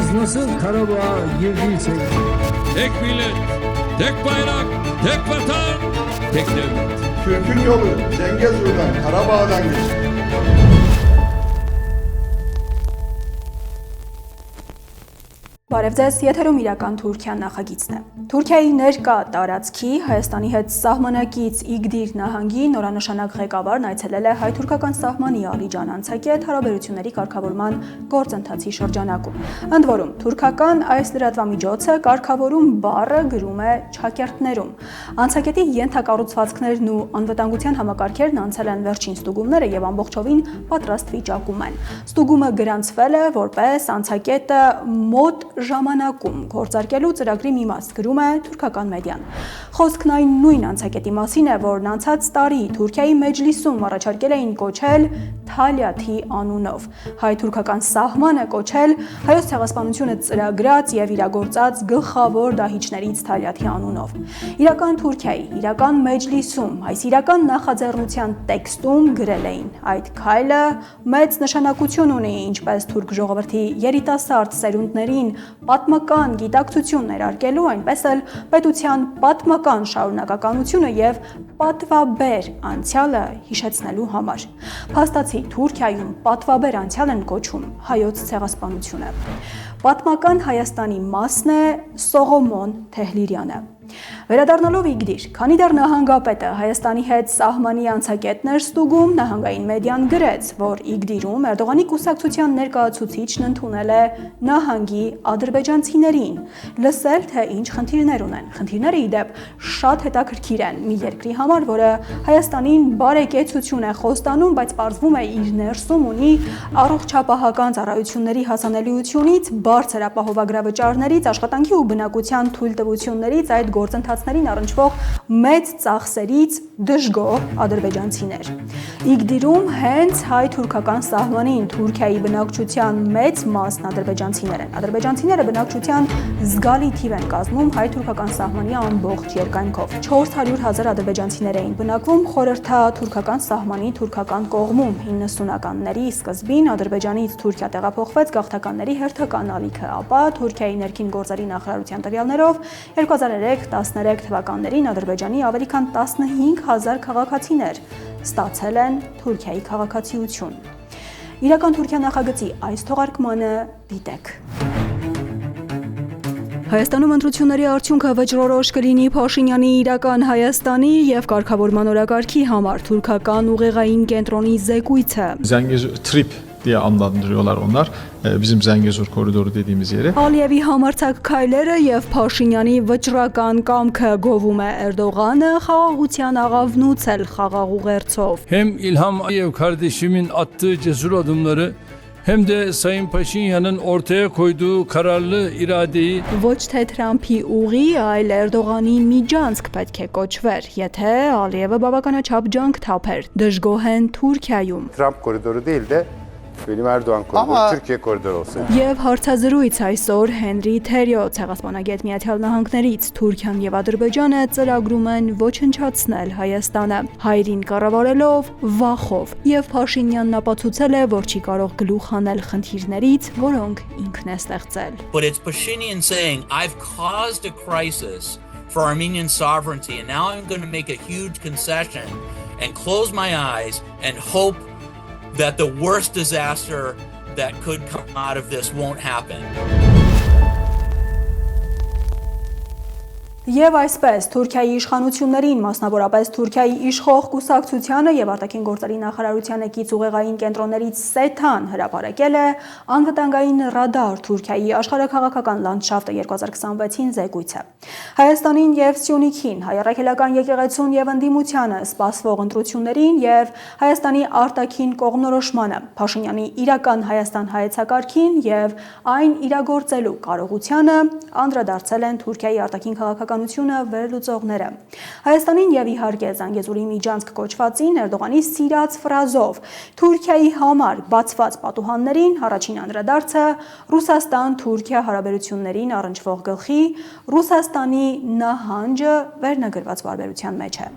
Siz nasıl Karabağ'a girdiysek... Tek millet, tek bayrak, tek vatan, tek devlet. Türk'ün yolu Zengezur'dan, Karabağ'dan geçer. Բարև ձեզ, եթերում իրական Թուրքիան նախագիծն է։ Թուրքիայի ներկա տարածքի Հայաստանի հետ սահմանակից Իգդիր նահանգի նորանշանակ ղեկավարն այցելել է հայ-թուրքական սահմանի Ալիջան անցակետ հարաբերությունների կարգավորման գործընթացի շրջանակում։ Ընդ որում, թուրքական այս լրատվամիջոցը կարգավորում բառը գրում է չակերտներում։ Անցակետի ենթակառուցվածքներն ու անվտանգության համակարգերն անցել են վերջին ստուգումները եւ ամբողջովին պատրաստ վիճակում են։ Ստուգումը գրանցվել է որպես անցակետը մոտ ժամանակում գործարկելու ծրագրի մի մաս, գրում է թուրքական մեդիան։ Խոսքն այն նույն անցակետի մասին է, որն անցած տարի Թուրքիայի մեջլիսում առաջարկել էին կոչել Թալյաթի անունով։ Հայ-թուրքական սահմանը կոչել Հայոց ցեղասպանությունը ծրագրած եւ իրագործած գլխավոր դահիճներից Թալյաթի անունով։ Իրական Թուրքիայի, իրական մեջլիսում, այս իրական նախաձեռնության տեքստում գրել էին. այդ քայլը մեծ նշանակություն ունի ինչպես թուրք ժողովրդի երիտասարդ սերունդներին պատմական գիտակցություն ներարկելու, այնպես էլ պետության պատմական շարունակականությունը եւ պատվաբեր անցյալը հիշեցնելու համար։ Փաստացի Թուրքիայում պատվաբեր անցյալ են կոչում հայոց ցեղասպանությունը։ Պատմական Հայաստանի մասն է Սողոմոն Թեհլիրյանը։ Վերադառնալով Իգդիր, քանի դեռ նահանգապետը Հայաստանի հետ սահմանի անցակետներ ստուգում, նահանգային մեդիան գրեց, որ Իգդիրում Էրդողանի կուսակցության ներկայացուցիչն ընդունել է նահանգի ադրբեջանցիներին, լսել թե ինչ խնդիրներ ունեն։ Խնդիրները ի դեպ շատ հետաքրքիր են մի երկրի համար, որը Հայաստանին բարեկեցություն է խոստանում, բայց պարզվում է իր ներսում ունի առողջապահական ծառայությունների հասանելիությունից, բարձր ապահովագրավճարներից, աշխատանքի ու բնակության թույլտվություններից այդ գործընթացներին առնչվող մեծ ծախսերից դժգոհ ադրբեջանցիներ։ Իգդիրում հենց հայ-թուրքական սահմանին Թուրքիայի բնակչության մեծ մասն ադրբեջանցիներ են։ Ադրբեջանցիները բնակչության զգալի թիվ են կազմում հայ-թուրքական սահմանի ամբողջ երկայնքով։ 400 000 ադրբեջանցիներ էին բնակվում խորհրդաթուրքական սահմանի թուրքական կողմում 90-ականների սկզբին Ադրբեջանից Թուրքիա տեղափոխվեց գաղթականների հերթական ալիքը, ապա Թուրքիայի ներքին գործերի նախարարության տվյալներով 2003-13 թվականներին Ադրբեջանի ավելի քան 15,000 քաղաքացիներ ստացել են Թուրքիայի քաղաքացիություն։ Իրական Թուրքիա նախագծի այս թողարկմանը դիտեք։ Հայաստանում ընտրությունների արդյունքը վճռորոշ կլինի Փաշինյանի իրական Հայաստանի եւ կարգավորման օրակարգի համար թուրքական ուղեղային կենտրոնի զեկույցը։ Trip diye adlandırıyorlar onlar. Bizim Zengezur koridoru dediğimiz yere. Ալիևի համարձակ քայլերը եւ Փաշինյանի վճռական կամքը գովում է Էրդողանը խաղաղության աղավնուցել խաղաղ ուղերձով։ Hem İlham Aliyev kardeşimin attığı cesur adımları hem de Sayın Paşinyan'ın ortaya koyduğu kararlı iradeyi Ոչ թե Թրամփի ուղի, այլ Էրդողանի միջանցք պետք է կոչվեր, եթե Ալիևը բավականաչափ ջանք թափեր։ Դժգոհ են Թուրքիայում։ Trump koridoru değil de benim Erdoğan koridoru, Türkiye koridoru olsun. Եվ հարցազրույց այսօր Հենրի Թերյո ցեղասպանագետ Միացյալ Նահանգներից Թուրքիան եւ Ադրբեջանը ծրագրում են ոչնչացնել Հայաստանը, հայրին կառավարելով վախով, եւ Փաշինյանն ապացուցել է, որ չի կարող գլուխ հանել խնդիրներից, որոնք ինքն է ստեղծել։ But it's Pashinyan saying, I've caused a crisis for Armenian sovereignty and now I'm going to make a huge concession and close my eyes and hope that the worst disaster that could come out of this won't happen. Եվ այսպես Թուրքիայի իշխանություններին, մասնավորապես Թուրքիայի իշխող կուսակցությանը եւ արտաքին գործերի նախարարությանը կից ուղեղային կենտրոններից SETA-ն հրապարակել է անվտանգային ռադար Թուրքիայի աշխարհաքաղաքական լանդշաֆտը 2026-ին զեկույցը։ Հայաստանին եւ Սյունիքին, հայ-առաքելական եկեղեցուն եւ ընդդիմությանը սպասվող ընտրություններին եւ Հայաստանի արտաքին կողմնորոշմանը, Փաշինյանի իրական Հայաստան հայեցակարգին եւ այն իրագործելու կարողությանը անդրադարձել են Թուրքիայի արտաքին քաղաքականությունը վերլուծողները։ Հայաստանին եւ իհարկե Զանգեզուրի միջանցք կոչվածին Էրդողանի սիրած ֆրազով Թուրքիայի համար բացված պատուհաններին առաջին անդրադարձը Ռուսաստան-Թուրքիա հարաբերություններին առնչվող գլխի Ռուսաստանի նահանջը վերնագրված բարբերության մեջ է։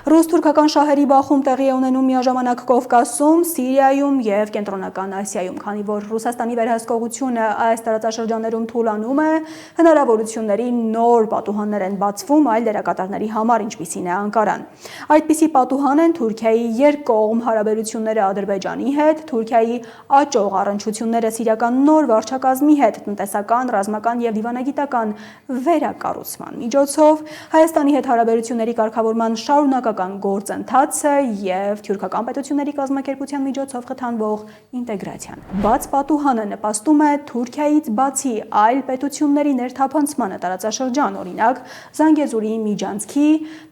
Ռուս-թուրքական շահերի բախում տեղի է ունենում միաժամանակ Կովկասում, Սիրիայում եւ Կենտրոնական Ասիայում, քանի որ Ռուսաստանի վերահսկողությունը այս տարածաշրջաններում թուլանում է, հնարավորությունների նոր պատուհաններ են բացվում այլ դերակատարների համար, ինչպիսին է Անկարան։ Այդպիսի պատուհան են Թուրքիայի երկկողմ հարաբերությունները Ադրբեջանի հետ, Թուրքիայի աճող առնչությունները սիրիական նոր վարչակազմի հետ, տնտեսական, ռազմական եւ դիվանագիտական վերակառուցման միջոցով, Հայաստանի հետ հարաբերությունների կարգավորման շարունակական գործընթացը եւ թուրքական պետությունների կազմակերպության միջոցով խթանվող ինտեգրացիան։ Բաց պատուհանը նպաստում է Թուրքիայից բացի այլ պետությունների ներթափանցմանը տարածաշրջան, օրինակ Զանգեզուրի միջանցքի,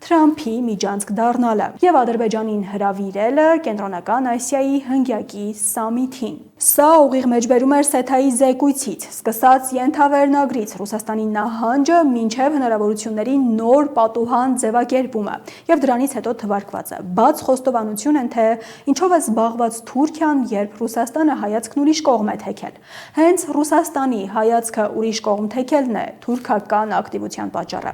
Թրամփի միջանցք դառնալը եւ Ադրբեջանին հրավիրելը Կենտրոնական Ասիայի հնգյակի սամիթին։ Սա ուղիղ մեջբերում էր Սեթայի զեկույցից, սկսած ենթավերնագրից Ռուսաստանի նահանջը մինչև հնարավորությունների նոր պատուհան ձևակերպումը եւ դրանից հետո թվարկվածը։ Բաց խոստովանություն են, թե ինչով է զբաղված Թուրքիան, երբ Ռուսաստանը հայացքն ուրիշ կողմ է թեքել։ Հենց Ռուսաստանի հայացքը ուրիշ կողմ թեքելն է թուրքական ակտիվության պատճառը։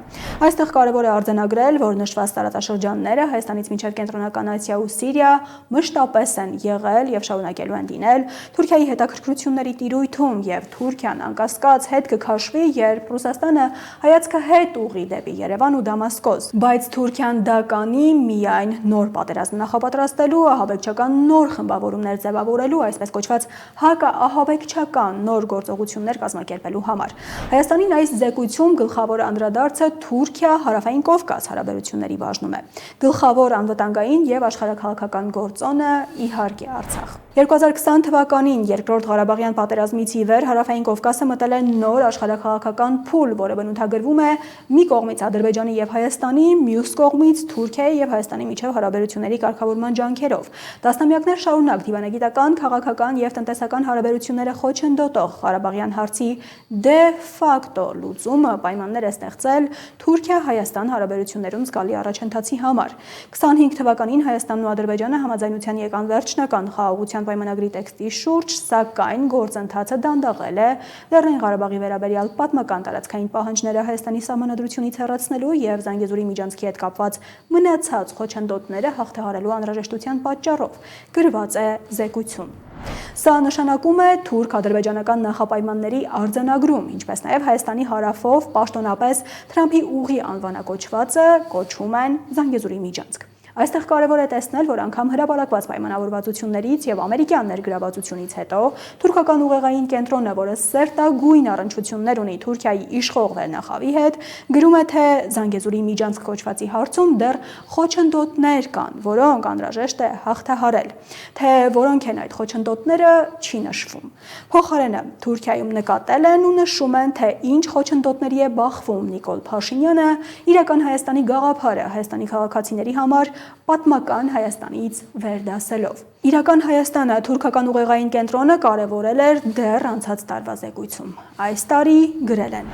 Այստեղ կարևոր է արձանագրել, որ նշված տարածաշրջանները Հայաստանից մինչև Կենտրոնական Ասիա ու Սիրիա մշտապես են եղել եւ շարունակելու են լինել Թուրքիայի հետաքրքրությունների տիրույթում եւ Թուրքիան անկասկած հետ կքաշվի, երբ Ռուսաստանը հայացքը հետ ուղի դեպի Երևան ու Դամասկոս, բայց Թուրքիան դա կանի միայն նոր պատերազմ նախապատրաստելու, ահաբեկչական նոր խմբավորումներ ձևավորելու, այսպես կոչված հակաահաբեկչական նոր գործողություններ կազմակերպելու համար։ Հայաստանին այս զեկույցում գլխավոր անդրադարձը Թուրքիա Հարավային Կովկաս հարաբերությունների բաժնում է։ Գլխավոր անվտանգային եւ աշխարհաքաղաքական գործոնը իհարկե Արցախ։ 2020 թվականին Երկրորդ Ղարաբաղյան պատերազմից ի վեր Հարավային Կովկասը մտել է նոր աշխարհաքաղաքական փուլ, որը բնութագրվում է մի կողմից Ադրբեջանի եւ Հայաստանի, մյուս կողմից Թուրքիայի եւ Հայաստանի միջև հարաբերությունների կարգավորման ջանքերով։ Տասնամյակներ շարունակ դիվանագիտական, քաղաքական եւ տնտեսական հարաբերությունները խոչընդոտող Ղարաբաղյան հարցի դե ֆակտո լուծումը պայմաններ է ստեղծել Թուրքիա-Հայաստան հարաբերություններում զգալի առաջընթացի համար։ 25 թվականին Հայաստանն ու Ադրբեջանը համաձայնության եկան վերջնական խաղաղության պայմանագրի տեքստի շուրջ, սակայն գործընթացը դանդաղել է Լեռնային Ղարաբաղի վերաբերյալ պատմական տարածքային պահանջները Հայաստանի սահմանադրությունից հեռացնելու եւ Զանգեզուրի միջանցքի հետ կապված մնացած խոչընդոտները հաղթահարելու անհրաժեշտության պատճառով, գրված է զեկույցում։ Սա նշանակում է թուրք-ադրբեջանական նախապայմանների արձանագրում, ինչպես նաև Հայաստանի հարավով պաշտոնապես Թրամփի ուղի անվանակոչվածը կոչում են Զանգեզուրի միջանցք։ Այստեղ կարևոր է տեսնել, որ անգամ հրապարակված պայմանավորվածություններից եւ ամերիկյան ներգրավվածությունից հետո թուրքական ուղեղային կենտրոնը, որը սերտագույն առնչություններ ունի Թուրքիայի իշխող վերնախավի հետ, գրում է, թե Զանգեզուրի միջանցք կոչվածի հարցում դեռ խոչընդոտներ կան, որոնք անհրաժեշտ է հաղթահարել։ Թե որոնք են այդ խոչընդոտները, չի նշվում։ Փոխարենը Թուրքիայում նկատել են ու նշում են, թե ինչ խոչընդոտների է բախվում Նիկոլ Փաշինյանը, իրական Հայաստանի գաղափարը Հայաստանի քաղաքացիների համար պատմական Հայաստանից վերդասելով։ Իրական Հայաստանը թուրքական ուղեղային կենտրոնը կարևորել էր դեռ անցած տարվա զեկույցում։ Այս տարի գրել են.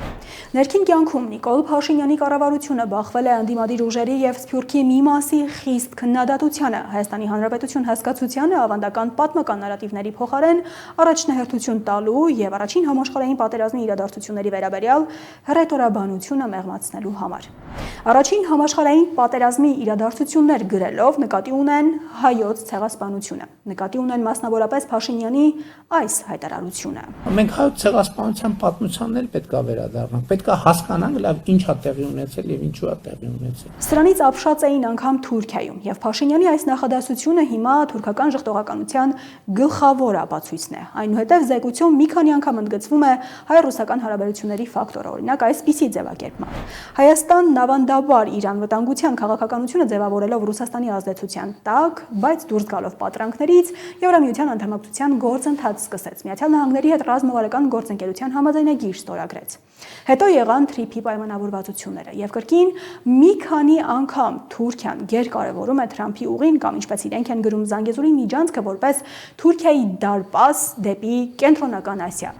Ներքին կյանքում Նիկոլ Փաշինյանի կառավարությունը բախվել է ընդդիմադիր ուժերի եւ Սփյուռքի մի մասի խիստ քննադատությանը, Հայաստանի Հանրապետություն հասկացությանը ավանդական պատմական նարատիվների փոխարեն առաջնահերթություն տալու եւ առաջին համաշխարհային պատերազմի իրադարձությունների վերաբերյալ հռետորաբանությունը մեղմացնելու համար։ Առաջին համաշխարհային պատերազմի իրադարձություններ գրելով նկատի ունեն հայոց ցեղասպանությունը, նկատի ունեն մասնավորապես Փաշինյանի այս հայտարարությունը։ Մենք հայոց ցեղասպանության պատմությանն պետք է վերադառնանք, պետք է հասկանանք լավ ինչ է տեղի ունեցել եւ ինչու է տեղի ունեցել։ Սրանից ապշած էին անգամ Թուրքիայում եւ Փաշինյանի այս նախադասությունը հիմա թուրքական ժխտողականության գլխավոր ապացույցն է։ Այնուհետև զեկույցում մի քանի անգամ ընդգծվում է հայ-ռուսական հարաբերությունների ֆակտորը, օրինակ այսպիսի ձևակերպմամբ։ Հայաստանն ավանդաբար իր անվտանգության քաղաքականությունը ձևավորելով Ռուսաստանի ազդեցության տակ, բայց դուրս գալով պատրանքներից Եվրամիության անդամակցության գործընթաց սկսեց։ Միացյալ Նահանգների հետ ռազմավարական գործընկերության համաձայնագիր ստորագրեց։ Հետո եղան TRIP-ի պայմանավորվածությունները եւ կրկին մի քանի անգամ Թուրքիան գերկարևորում է Թրամփի ուղին կամ ինչպես իրենք են գրում Զանգեզուրի միջանցքը որպես Թուրքիայի դարպաս դեպի Կենտրոնական Ասիա։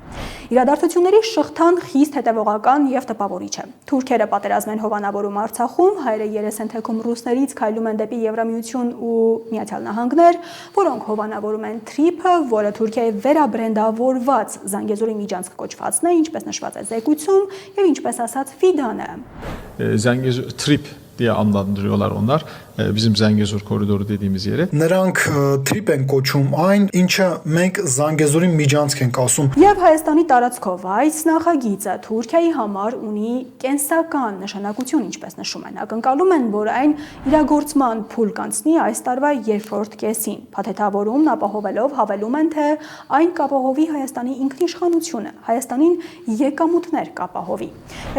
Իրադարձությունների շղթան խիստ հետևողական եւ տպավորիչ է։ Թուրքերը պատերազմ են հովանավորում Արցախում, հայերը երես են թեքում ռուսներից, քայլում են դեպի Եվրամիություն ու Միացյալ Նահանգներ, որոնք հովանավորում են TRIP-ը, որը Թուրքիայի վերաբրենդավորված Զանգեզուրի միջանցք կոչվածն է, ինչպես նշված է զեկույցում եւ ինչպես ասած Ֆիդանը։ Zangezur TRIP diye adlandırıyorlar onlar. bizim Zengezur koridoru dediğimiz yere. Նրանք trip են կոչում այն, ինչը մենք Զանգեզուրի միջանցք ենք ասում։ Եվ Հայաստանի տարածքով այս նախագիծը Թուրքիայի համար ունի կենսական նշանակություն, ինչպես նշում են։ Ակնկալում են, որ այն իրագործման փուլ կանցնի այս տարվա երրորդ կեսին։ Փաթեթավորումն ապահովելով հավելում են, թե այն կապահովի Հայաստանի ինքնիշխանությունը, Հայաստանին եկամուտներ կապահովի։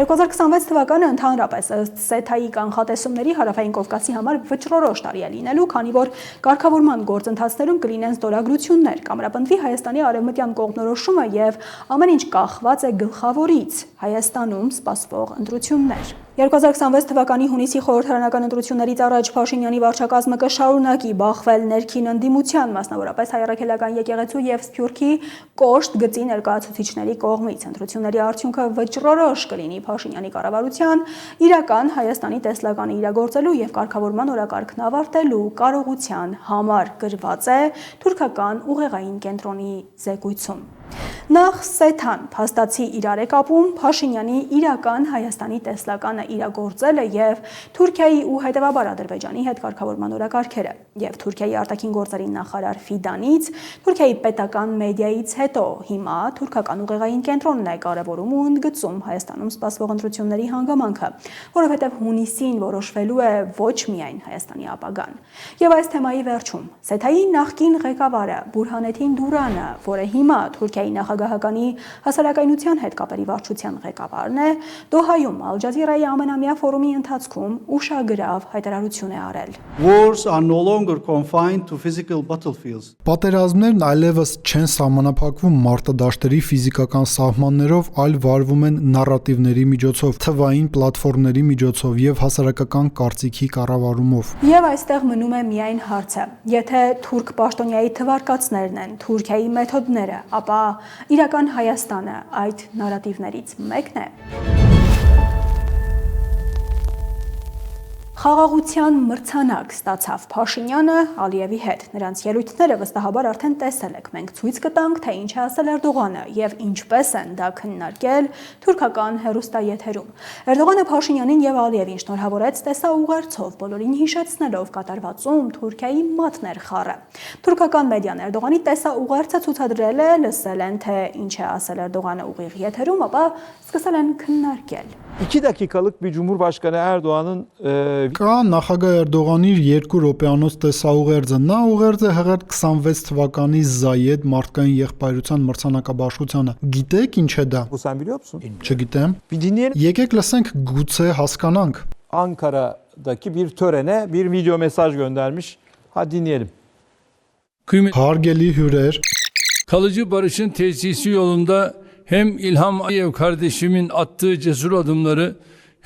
2026 թվականը ընդհանրապես ըստ ՍԵԹԱ-ի կանխատեսումների Հարավային Կովկասի համար վճռորոշ տարի է լինելու, քանի որ կարգավորման գործընթացներում կլինեն ստորագրություններ, կամրապնդվի Հայաստանի արևմտյան կողմնորոշումը եւ ամեն ինչ կախված է գլխավորից՝ Հայաստանում սպասվող ընտրություններ։ 2026 թվականի հունիսի խորհրդարանական ընտրություններից առաջ Փաշինյանի վարչակազմը կշարունակի բախվել ներքին ընդդիմության, մասնավորապես Հայ առաքելական եկեղեցու եւ Սփյուռքի կոշտ գծի ներկայացուցիչների կողմից։ Ընտրությունների արդյունքը վճռորոշ կլինի Փաշինյանի կառավարության իրական Հայաստանի տեսլականը իրագործելու եւ կարգավորման օրակարգն ավարտելու կարողության համար, գրված է թուրքական ուղեղային կենտրոնի զեկույցում։ Նախ ՍԵԹԱ-ն փաստացի իրար է կապում Փաշինյանի իրական Հայաստանի տեսլականը իրագործելը եւ Թուրքիայի ու հետեւաբար Ադրբեջանի հետ կարգավորման օրակարգերը եւ Թուրքիայի արտաքին գործերի նախարար Ֆիդանից, Թուրքիայի պետական մեդիայից հետո հիմա թուրքական ուղեղային կենտրոնն է կարևորում ու ընդգծում Հայաստանում սպասվող ընտրությունների հանգամանքը, որովհետեւ հունիսին որոշվելու է ոչ միայն Հայաստանի ապագան։ Եվ այս թեմայի վերջում ՍԵԹԱ-ի նախկին ղեկավարը Բուրհանեդին Դուրանը, որը հիմա Թուրքիայի նախագահականի հասարակայնության հետ կապերի վարչության ղեկավարն է, Դոհայում Ալ Ջազիրայի ամենամյա ֆորումի ընթացքում ուշագրավ հայտարարություն է արել։ Wars are no longer confined to physical battlefields. Պատերազմներն այլևս չեն սահմանափակվում մարտադաշտերի ֆիզիկական սահմաններով, այլ վարվում են նարատիվների միջոցով, թվային պլատֆորմների միջոցով եւ հասարակական կարծիքի կառավարումով։ Եվ այստեղ մնում է միայն հարցը. եթե թուրք պաշտոնյայի թվարկածներն են Թուրքիայի մեթոդները, ապա իրական Հայաստանը այդ նարատիվներից մեկն է։ Խաղաղության մրցանակ ստացավ Փաշինյանը Ալիևի հետ։ Նրանց ելույթները վստահաբար արդեն տեսել եք։ Մենք ցույց կտանք, թե ինչ է ասել Էրդողանը եւ ինչպես են դա քննարկել թուրքական հեռուստաեթերում։ Էրդողանը Փաշինյանին եւ Ալիևին շնորհավորեց տեսաուղերձով, բոլորին հիշեցնելով կատարվածում Թուրքիայի մատներ խառը։ Թուրքական մեդիան Էրդողանի տեսաուղերձը ցուցադրել է, լսել են, թե ինչ է ասել Էրդողանը ուղիղ եթերում, ապա սկսել են քննարկել։ 2 dakikalık bir Cumhurbaşkanı Erdoğan'ın Կա նախագահ Էրդողանի 2 րոպեանոց տեսաուղերձը։ Նա ուղերձը հղեր 26 թվականի Զայեդ մարդկային եղբայրության մրցանակաբաշխությանը։ Գիտեք ինչ է դա։ Bu sen biliyor musun? Չգիտեմ։ Bir dinleyelim. Եկեք լսենք, գուցե հասկանանք։ Ankara'daki bir törene bir video mesaj göndermiş. Hadi dinleyelim. Hարգելի հյուրեր, Kalıcı barışın tesisi yolunda hem İlham Aliyev kardeşimin attığı cesur adımları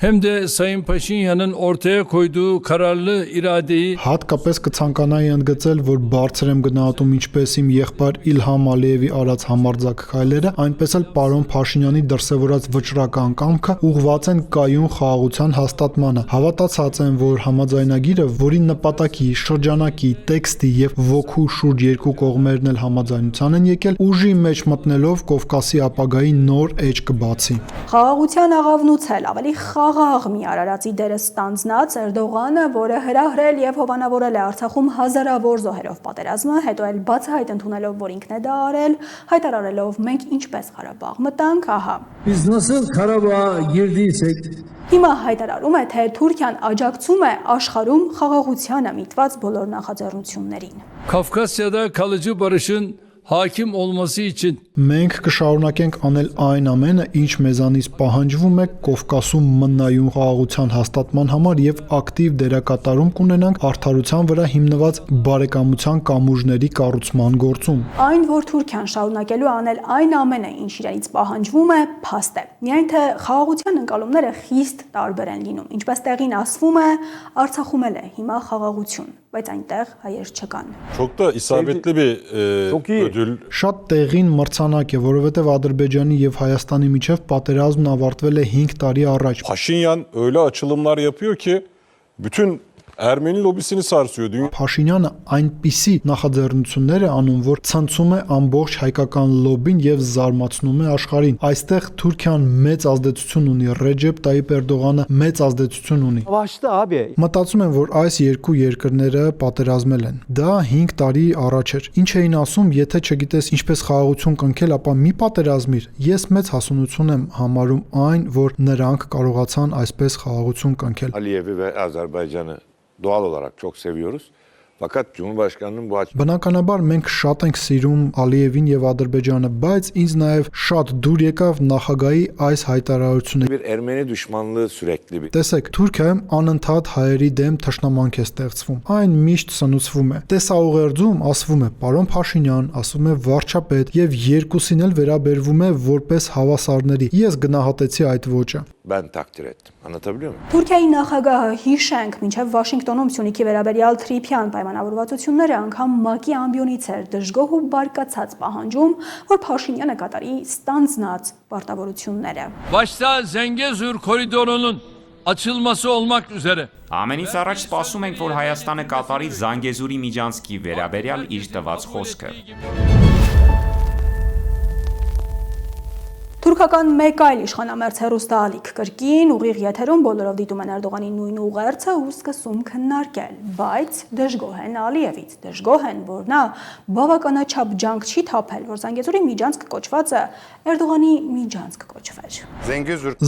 hem de Sayın Paşinyan'ın ortaya koyduğu kararlı iradeyi հատկապես կցանկանայի ընդգծել, որ բարձր եմ գնահատում ինչպես իմ եղբայր Իլհամ Ալիևի արած համարձակ քայլերը, այնպես էլ պարոն Փաշինյանի դրսևորած վճռական կամքը ուղղված են կայուն խաղաղության հաստատմանը։ Հավատացած եմ, որ համաձայնագիրը, որի նպատակի, շրջանակի, տեքստի եւ ոգու շուրջ երկու կողմերն էլ համաձայնության են եկել, ուժի մեջ մտնելով Կովկասի ապագայի նոր էջ կբացի։ Խաղաղության աղավնուցել ավելի խաղաղ մի արարածի դերը ստանձնած Էրդողանը, որը հրահրել եւ հովանավորել է Արցախում հազարավոր զոհերով պատերազմը, հետո էլ բացահայտ ընդունելով, որ ինքն է դա արել, հայտարարելով մենք ինչպես Ղարաբաղ մտանք, ահա։ Biz nasıl Karabağ'a girdiysek Հիմա հայտարարում է, թե Թուրքիան աջակցում է աշխարհում խաղաղությանը միտված բոլոր նախաձեռնություններին։ Kafkasya'da kalıcı barışın hakim olması için Մենք կշարունակենք անել այն ամենը, ինչ մեզանից պահանջվում է Կովկասում մնայուն խաղաղության հաստատման համար եւ ակտիվ դերակատարում կունենանք արդարության վրա հիմնված բարեկամության կամուրջների կառուցման գործում։ Այն, որ Թուրքիան շարունակելու է անել այն ամենը, ինչ իրենից պահանջվում է, փաստ է։ Միայն թե խաղաղության ընկալումները խիստ տարբեր են լինում, ինչպես տեղին ասվում է, Արցախում էլ է հիմա խաղաղություն, բայց այնտեղ հայեր չկան։ Çok da isabetli bir ödül. Շատ տեղին մրցանակ է, որովհետև Ադրբեջանի եւ Հայաստանի միջև պատերազմն ավարտվել է 5 տարի առաջ։ Paşinyan öyle açılımlar yapıyor ki bütün Ermeni lobisini sarsıyor. Փաշինյանը այնպիսի նախաձեռնություններ է անում, որ ցնցում է ամբողջ հայկական լոբին եւ զարմացնում է աշխարհին։ Այստեղ Թուրքիան մեծ ազդեցություն ունի, Ռեջեփ Տայիպ Էրդողանը մեծ ազդեցություն ունի։ Մտածում եմ, որ այս երկու երկրները պատերազմել են։ Դա 5 տարի առաջ էր։ Ինչ էին ասում, եթե չգիտես ինչպես խաղաղություն կնքել, ապա մի պատերազմիր։ Ես մեծ հասունություն եմ համարում այն, որ նրանք կարողացան այսպես խաղաղություն կնքել։ Aliyev'i ve Azerbaycan'ı doğal olarak çok seviyoruz. Fakat Cumhurbaşkanı'nın bu Բնականաբար մենք շատ ենք սիրում Ալիևին եւ Ադրբեջանը, բայց ինձ նաեւ շատ դուր եկավ նախագահի այս հայտարարությունը։ bir Ermeni düşmanlığı sürekli bir. Տեսեք, Թուրքիայում անընդհատ հայերի դեմ թշնամանք է ստեղծվում։ Այն միշտ սնուցվում է։ Տեսաուղերձում ասվում է պարոն Փաշինյան, ասվում է վարչապետ եւ երկուսին էլ վերաբերվում է որպես հավասարների։ Ես գնահատեցի այդ ոճը։ Ben takdir ettim. Anlatabiliyor muyum? Թուրքիայի նախագահը հիշենք մինչև Վաշինգտոնում Սյունիքի վերաբերյալ Թրիփյան պայմանավորվածությունները անգամ ՄԱԿ-ի ամբիոնից էր դժգոհ ու բարկացած պահանջում, որ Փաշինյանը կատարի ստանձնած պարտավորությունները։ Başta Zengezur koridorunun açılması olmak üzere. Ամենից առաջ սպասում ենք, որ Հայաստանը կատարի Զանգեզուրի միջանցքի վերաբերյալ իր տված խոսքը։ Թուրքական մեկ այլ իշխանամերձ հեռուստաալիք կրկին ուղիղ եթերում բոլորով դիտում են Էրդողանի նույն ուղերձը ու սկսում քննարկել, բայց դժգոհ են Ալիևից, դժգոհ են, որ նա բավականաչափ ջանք չի թափել, որ Զանգեզուրի միջանցք կոչվածը Էրդողանի միջանցք կոչվեր։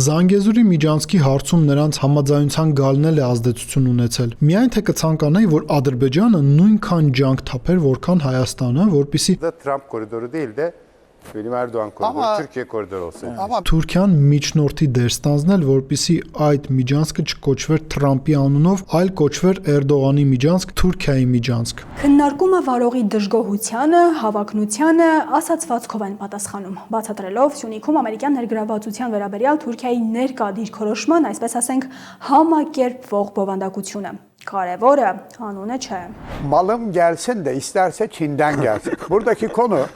Զանգեզուրի միջանցքի հարցում նրանց համաձայնության գալն էլ է ազդեցություն ունեցել։ Միայն թե կցանկանայի, որ Ադրբեջանը նույնքան ջանք թափեր, որքան Հայաստանը, որպիսի Trump koridoru değil de Benim Erdoğan koridoru, Türkiye koridoru olsaydı. Թուրքիան միջնորդի դեր ստանձնել, որպիսի այդ միջանցքը չկոչվեր Թրամփի անունով, այլ կոչվեր Էրդողանի միջանցք, Թուրքիայի միջանցք։ Քննարկումը վարողի դժգոհությանը, հավակնությանը ասացվածքով են պատասխանում, բացատրելով Սյունիքում ամերիկյան ներգրավվածության վերաբերյալ Թուրքիայի ներկա դիրքորոշման, այսպես ասենք, համակերպվող բովանդակությունը։ Կարևորը անունը չէ։ Malım gelsin de isterse Çin'den gelsin. Buradaki konu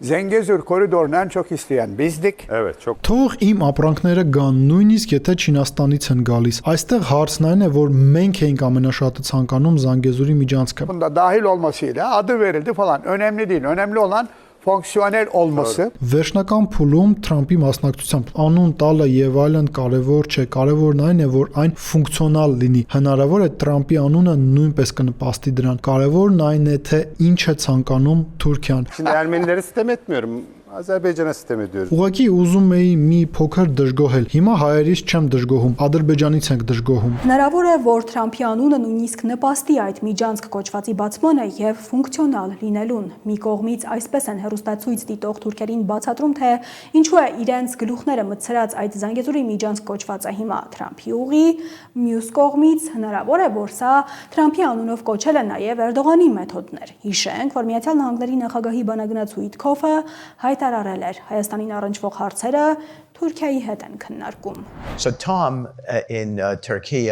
Zengezur koridorunu en çok isteyen bizdik. Evet, çok. Թող իմ ապրանքները գան, նույնիսկ եթե Չինաստանից են գալիս։ Այստեղ հարցն այն է, որ մենք էինք ամենաշատը ցանկանում Զանգեզուրի միջանցքը։ Bunda dahil olmasıyla adı verildi falan. Önemli değil. Önemli olan fonksiyonel olması. Վերջնական փուլում Թրամփի մասնակցությամբ անուն տալը եւ այլն կարեւոր չէ, կարեւորն այն է, որ այն ֆունկցիոնալ լինի։ Հնարավոր է Թրամփի անունը նույնպես կնպաստի դրան։ Կարեւորն այն է, թե ինչ է ցանկանում Թուրքիան։ Şimdi Ermenileri sitem etmiyorum. Azerbaycan'a sitem ediyoruz. Ուղղակի ուզում էի մի փոքր դժգոհել։ Հիմա հայերից չեմ դժգոհում, Ադրբեջանից ենք դժգոհում։ Հնարավոր է, որ Թրամփի անունը նույնիսկ նպաստի այդ միջանցք կոչվածի բացմանը եւ ֆունկցիոնալ լինելուն։ Մի կողմից այսպես են հեռուստացույց դիտող թուրքերին բացատրում, թե ինչու է իրենց գլուխները մտցրած այդ Զանգեզուրի միջանցք կոչվածը հիմա Թրամփի ուղի, մյուս կողմից հնարավոր է, որ սա Թրամփի անունով կոչել է նաեւ Էրդողանի մեթոդներ։ Հիշենք, որ Միացյալ Նահանգների նախագահի բանագնաց Ուիտքոֆը հայտարարել էր Հայաստանին առնչվող հարցերը Թուրքիայի հետ են քննարկում։ So Tom in Turkey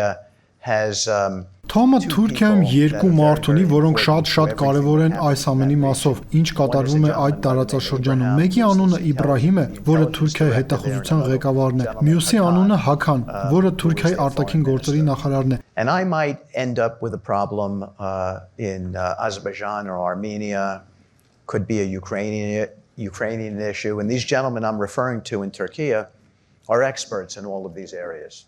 has Թոմը Թուրքիայում երկու մարդ ունի, որոնք շատ կարևոր են այս ամենի մասով, ինչ կատարվում է այդ տարածաշրջանում։ Մեկի անունը Իբրահիմ է, որը Թուրքիայի հետախուզության ղեկավարն է, մյուսի անունը Հական, որը Թուրքիայի արտաքին գործերի նախարարն է։ And I might end up with a problem in Azerbaijan or Armenia, could be a Ukrainian issue, and these gentlemen I'm referring to in Turkey are experts in all of these areas.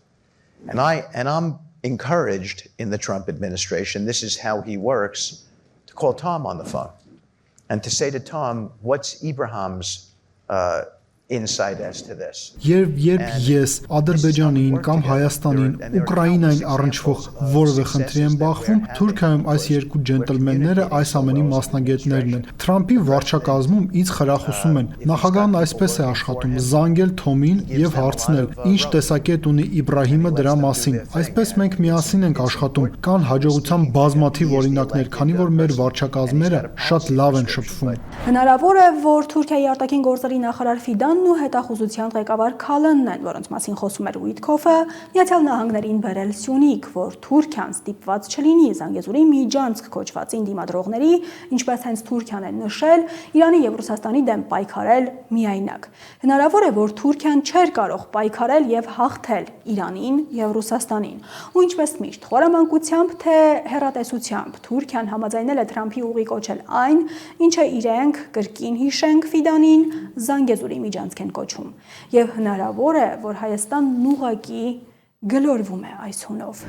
And I'm encouraged in the Trump administration, this is how he works, to call Tom on the phone and to say to Tom, what's Ibrahim's insight as to this. Երբ ես Ադրբեջանին կամ Հայաստանին, Ուկրաինային առնչվող որևէ խնդրի եմ բախվում, Թուրքիայում այս երկու ջենտլմենները այս ամենի մասնագետներն են։ Թրամփի վարչակազմում ինձ խրախուսում են։ Նախագահն այսպես է աշխատում՝ զանգել Թոմին եւ հարցնել, ինչ տեսակետ ունի Իբրահիմը դրա մասին։ Այսպես մենք միասին ենք աշխատում։ Կան հաջողության բազմաթիվ օրինակներ, քանի որ մեր վարչակազմերը շատ լավ են շփվում։ Հնարավոր է, որ Թուրքիայի արտաքին գործերի նախարար Ֆիդան Հայաստանն ու հետախուզության ղեկավար Քալանն են, որոնց մասին խոսում էր Ուիտքոֆը, Միացյալ Նահանգներին բերել Սյունիք, որ Թուրքիան ստիպված չլինի Զանգեզուրի միջանցք կոչվածին դիմադրողների, ինչպես հենց Թուրքիան է նշել, Իրանի եւ Ռուսաստանի դեմ պայքարել միայնակ։ Հնարավոր է, որ Թուրքիան չէր կարող պայքարել եւ հաղթել Իրանին եւ Ռուսաստանին։ Ու ինչպես միշտ, խորամանկությամբ թե հեռատեսությամբ Թուրքիան համաձայնել է Թրամփի ուղի կոչել այն, ինչը իրենք կրկին հիշենք Ֆիդանին Զանգեզուրի միջանցք են կոչում։ Եվ հնարավոր է, որ Հայաստանն ուղղակի գլորվում է այս հունով։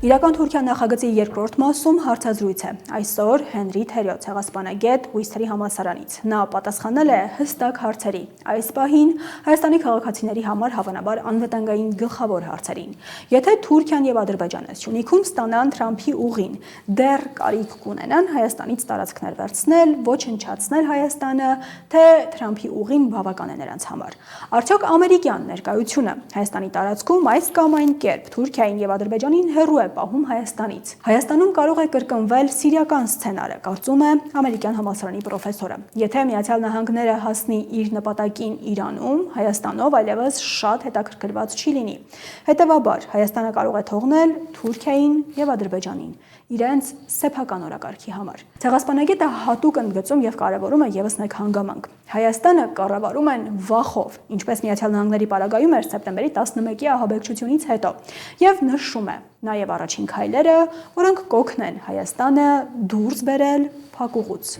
Իրական Թուրքիա նախագծի երկրորդ մասում հարցազրույց է։ Այսօր Հենրի Թերյո ցեղասպանագետ Ուիստերի համալսարանից։ Նա պատասխանել է հստակ հարցերի։ Այս պահին Հայաստանի քաղաքացիների համար հավանաբար անվտանգային գլխավոր հարցերին։ Եթե Թուրքիան եւ Ադրբեջանը Սյունիքում ստանան Թրամփի ուղին, դեռ կարիք կունենան Հայաստանից տարածքներ վերցնել, ոչնչացնել Հայաստանը, թե Թրամփի ուղին բավական է նրանց համար։ Արդյոք ամերիկյան ներկայությունը Հայաստանի տարածքում այս կամ այն կերպ Թուրքիային եւ Ադրբեջանին հեռու է պահում Հայաստանից։ Հայաստանում կարող է կրկնվել սիրիական սցենարը, կարծում է ամերիկյան համալսարանի պրոֆեսորը։ Եթե Միացյալ Նահանգները հասնի իր նպատակին Իրանում, Հայաստանով այլևս շատ հետաքրքրված չի լինի։ Հետևաբար, Հայաստանը կարող է թողնել Թուրքիային եւ Ադրբեջանին իրենց սեփական օրակարգի համար։ Ցեղասպանագետը հատուկ ընդգծում եւ կարեւորում է եւս մեկ հանգամանք։ Հայաստանը կառավարում են վախով, ինչպես Միացյալ Նահանգների պարագայում էր սեպտեմբերի 11-ի ահաբեկչությունից հետո, եւ նշում է նաեւ առաջին քայլերը, որոնք կօգնեն Հայաստանը դուրս բերել փակուղուց։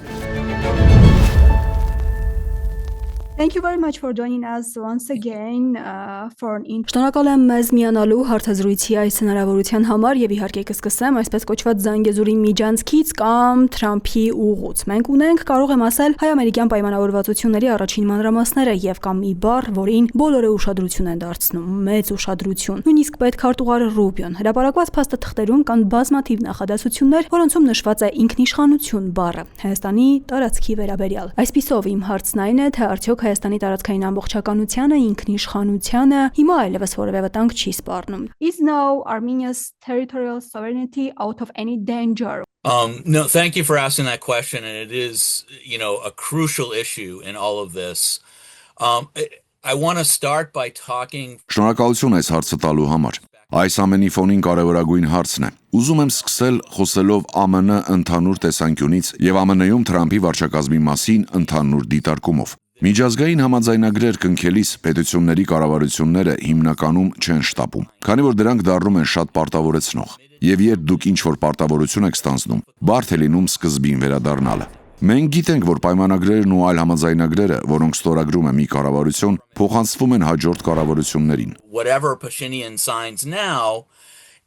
Thank you very much for joining us once again for an Շնորհակալ եմ մեզ միանալու հարցազրույցի այս հնարավորության համար եւ իհարկե կսկսեմ այսպես կոչված Զանգեզուրի միջանցքից կամ Թրամփի ուղուց։ Մենք ունենք, կարող եմ ասել, հայ-ամերիկյան պայմանավորվածությունների առաջին մանրամասները եւ կամ մի բառ, որին բոլորը ուշադրություն են դարձնում, մեծ ուշադրություն։ Նույնիսկ պետքարտուղար Ռուբիոն հրապարակված փաստաթղթերում կան բազմաթիվ նախադասություններ, որոնցում նշված է ինքնիշխանություն բառը Հայաստանի տարածքի վերաբերյալ։ Այսպիսով իմ հարցն այն է, թե արդյոք Հայաստանի տարածքային ամբողջականությանը, ինքնիշխանությանը հիմա այլևս որևէ վտանգ չի սպառնում։ Is now Armenia's territorial sovereignty out of any danger? No, thank you for asking that question, and it is, a crucial issue in all of this. I want to start by talking. Շնորհակալություն այս հարցը տալու համար։ Այս ամենի ֆոնին կարևորագույն հարցն է։ Ուզում եմ սկսել խոսելով ԱՄՆ ընդհանուր տեսանկյունից եւ ԱՄՆ-ում Թրամփի վարչակազմի մասին ընդհանուր դիտարկումով։ Միջազգային համաձայնագրեր կնքելիս պետությունների կառավարությունները հիմնականում չեն շտապում, քանի որ դրանք դառնում են շատ պարտավորեցնող։ Եվ երբ դուք ինչ-որ պարտավորություն եք ստանձնում, բարդ է լինում սկզբին վերադառնալը։ Մենք գիտենք, որ պայմանագրերն ու այլ համաձայնագրերը, որոնք ստորագրում է մի կառավարություն, փոխանցվում են հաջորդ կառավարություններին։ Whatever Pashinyan signs now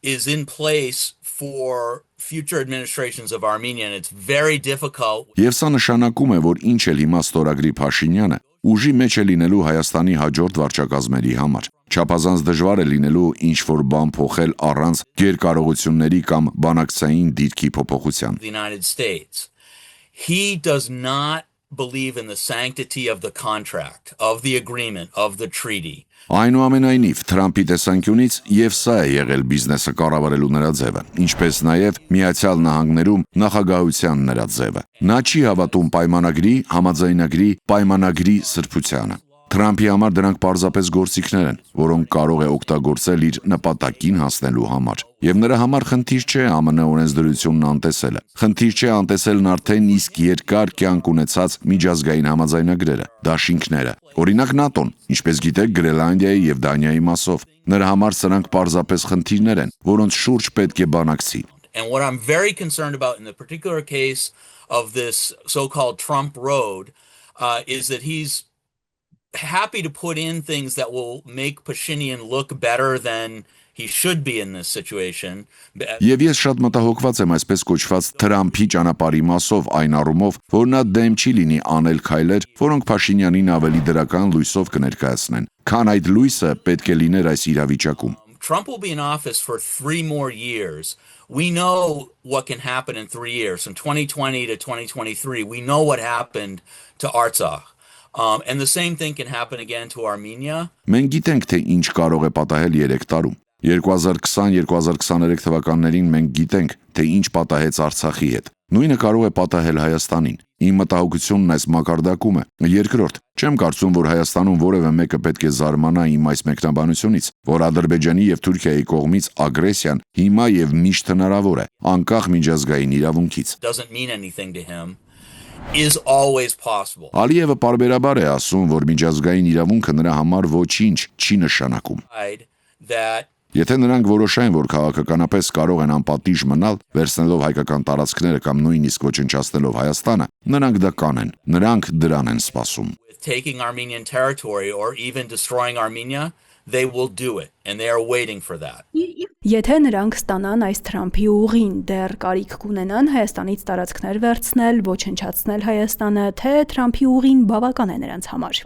is in place for future administrations of Armenia, and it's very difficult. Եվ սա նշանակում է, որ ինչ էլ հիմա ստորագրի Փաշինյանը, ուժի մեջ է լինելու Հայաստանի հաջորդ վարչակազմերի համար։ Չափազանց դժվար է լինելու ինչ-որ բան փոխել առանց գերկարողությունների կամ բանակցային դիրքի փոփոխության։ The United States. He does not believe in the sanctity of the contract, of the agreement, of the treaty. Այնուամենայնիվ, Թրամփի տեսանկյունից եւ սա է եղել բիզնեսը կառավարելու նրա ձևը, ինչպես նաեւ Միացյալ Նահանգներում նախագահության նրա ձևը։ Նա չի հավատում պայմանագրի, համաձայնագրի, պայմանագրի սրբությանը։ Թրամփի համար դրանք պարզապես գործիքներ են, որոնք կարող է օգտագործել իր նպատակին հասնելու համար։ Եվ նրա համար խնդիր չէ ԱՄՆ օրենսդրությունն անտեսելը։ Խնդիր չէ անտեսելն արդեն իսկ երկար կյանք ունեցած միջազգային համաձայնագրերը, դաշինքները։ Օրինակ ՆԱՏՕ-ն, ինչպես գիտեք, Գրենլանդիայի եւ Դանիայի մասով։ Նրա համար սրանք պարզապես խնդիրներ են, որոնց շուրջ պետք է բանակցի։ And what I'm very concerned about in the particular case of this so-called Trump road is that he's happy to put in things that will make Pashinyan look better than he should be in this situation. Եվ ես շատ մտահոգված եմ այսպես կոչված Թրամփի ճանապարհի մասով այն առումով, որ նա դեմ չի լինի անել քայլեր, որոնք Փաշինյանին ավելի դրական լույսով կներկայացնեն, քան այդ լույսը պետք է լիներ այս իրավիճակում։ Trump will be in office for 3 more years. We know what can happen in 3 years. From 2020 to 2023, we know what happened to Artsakh. And the same thing can happen again to Armenia. Մենք գիտենք, թե ինչ կարող է պատահել 3 տարում։ 2020-2023 թվականներին մենք գիտենք, թե ինչ պատահեց Արցախի հետ։ Նույնը կարող է պատահել Հայաստանին։ Իմ մտահոգությունն այս մակարդակում է։ Երկրորդ, չեմ կարծում, որ Հայաստանում որևէ մեկը պետք է զարմանա իմ այս մեկնաբանությունից, որ Ադրբեջանի եւ Թուրքիայի կողմից ագրեսիան հիմա եւ միշտ հնարավոր է, անկախ միջազգային իրավունքից։ Doesn't mean anything to him is always possible. Ալիևը պարբերաբար է ասում, որ միջազգային իրավունքը նրա համար ոչինչ չի նշանակում։ That Եթե նրանք որոշեն, որ քաղաքականապես կարող են անպատիժ մնալ, վերցնելով հայկական տարածքները կամ նույնիսկ ոչնչացնելով Հայաստանը, նրանք դա կանեն։ Նրանք դրան են սպասում։ taking Armenian territory or even destroying Armenia, they will do it and they are waiting for that. Եթե նրանք ստանան այս Թրամփի ուղին, դեռ կարիք կունենան Հայաստանից տարածքներ վերցնել, ոչնչացնել Հայաստանը, թե Թրամփի ուղին բավական է նրանց համար։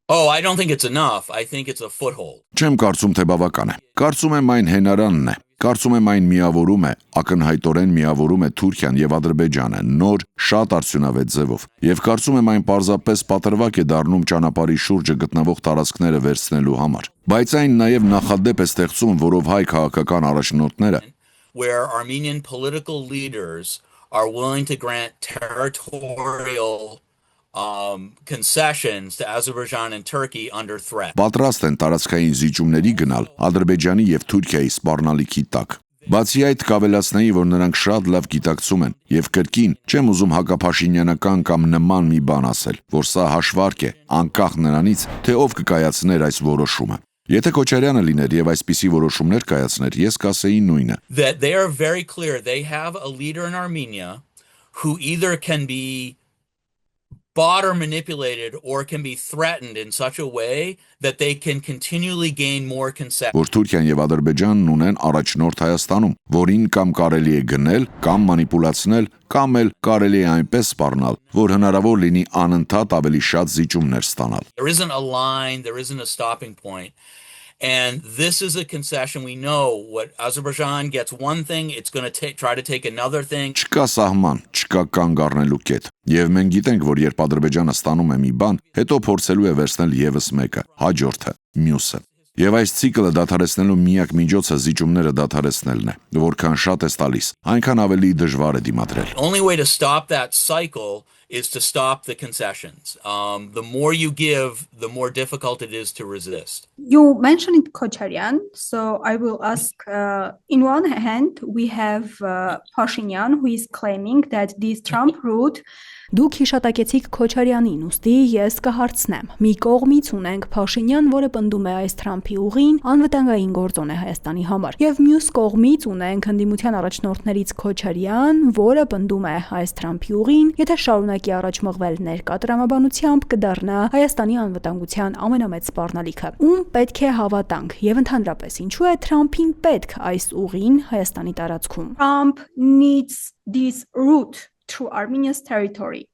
Oh, I don't think it's enough. I think it's a foothold. Չեմ կարծում, թե բավական է։ Կարծում եմ այն հենարանն է։ Կարծում եմ այն միավորում է, ակնհայտորեն միավորում է Թուրքիան եւ Ադրբեջանը նոր, շատ արդյունավետ ձևով։ Եվ կարծում եմ այն պարզապես պատրվակ է դառնում ճանապարհի շուրջը գտնվող տարածքները վերցնելու համար։ Բայց այն նաեւ նախադեպ է ստեղծում, որով հայ քաղաքական առաջնորդները where Armenian political leaders are willing to grant territorial concessions to Azerbaijan and Turkey under threat. Պատրաստ են տարածքային զիջումների գնալ Ադրբեջանի եւ Թուրքիայի սպառնալիքի տակ։ Բացի այդ, կավելացնեի, որ նրանք շատ լավ գիտակցում են եւ կրկին չեմ ուզում հակափաշինյանական կամ նման մի բան ասել, որ սա հաշվարկ է, անկախ նրանից, թե ով կկայացներ այս որոշումը։ Եթե Քոչարյանը լիներ եւ այսպիսի որոշումներ կայացներ, ես կասեի նույնը։ That they are very clear. They have a leader in Armenia who either can be bought or manipulated or can be threatened in such a way that they can continually gain more concessions. Որ Թուրքիան եւ Ադրբեջանն ունեն առաջնորդ Հայաստանում, որին կամ կարելի է գնել, կամ մանիպուլացնել, կամ էլ կարելի է այնպես սպառնալ, որ հնարավոր լինի անընդհատ ավելի շատ զիջումներ ստանալ։ There isn't a line, there isn't a stopping point. And this is a concession. We know what Azerbaijan gets one thing, it's going to try to take another thing. Չկա սահման, չկա կանգ առնելու կետ։ Եվ մենք գիտենք, որ երբ Ադրբեջանը ստանում է մի բան, հետո փորձելու է վերցնել եւս մեկը, հաջորդը, մյուսը։ Եվ այս ցիկլը դադարեցնելու միակ միջոցը զիջումները դադարեցնելն է, որքան շատ է տալիս, այնքան ավելի դժվար է դիմադրել։ Only way to stop that cycle is to stop the concessions. The more you give, the more difficult it is to resist. You mentioned Kocharyan, so I will ask, in one hand, we have Pashinyan, who is claiming that this Trump route Դուք հիշատակեցիք Քոչարյանին, ուստի ես կհարցնեմ։ Մի կողմից ունենք Փաշինյան, որը պնդում է այս Թրամփի ուղին անվտանգային գործոն է Հայաստանի համար, եւ մյուս կողմից ունենք ընդդիմության առաջնորդներից Քոչարյան, որը պնդում է այս Թրամփի ուղին, եթե շարունակի առաջ մղվել ներկա տրամաբանությամբ, կդառնա Հայաստանի անվտանգության ամենամեծ սպառնալիքը։ Ում պետք է հավատանք եւ ընդհանրապես ինչու է Թրամփին պետք այս ուղին Հայաստանի տարածքում։ Trump needs this route through Armenia's territory.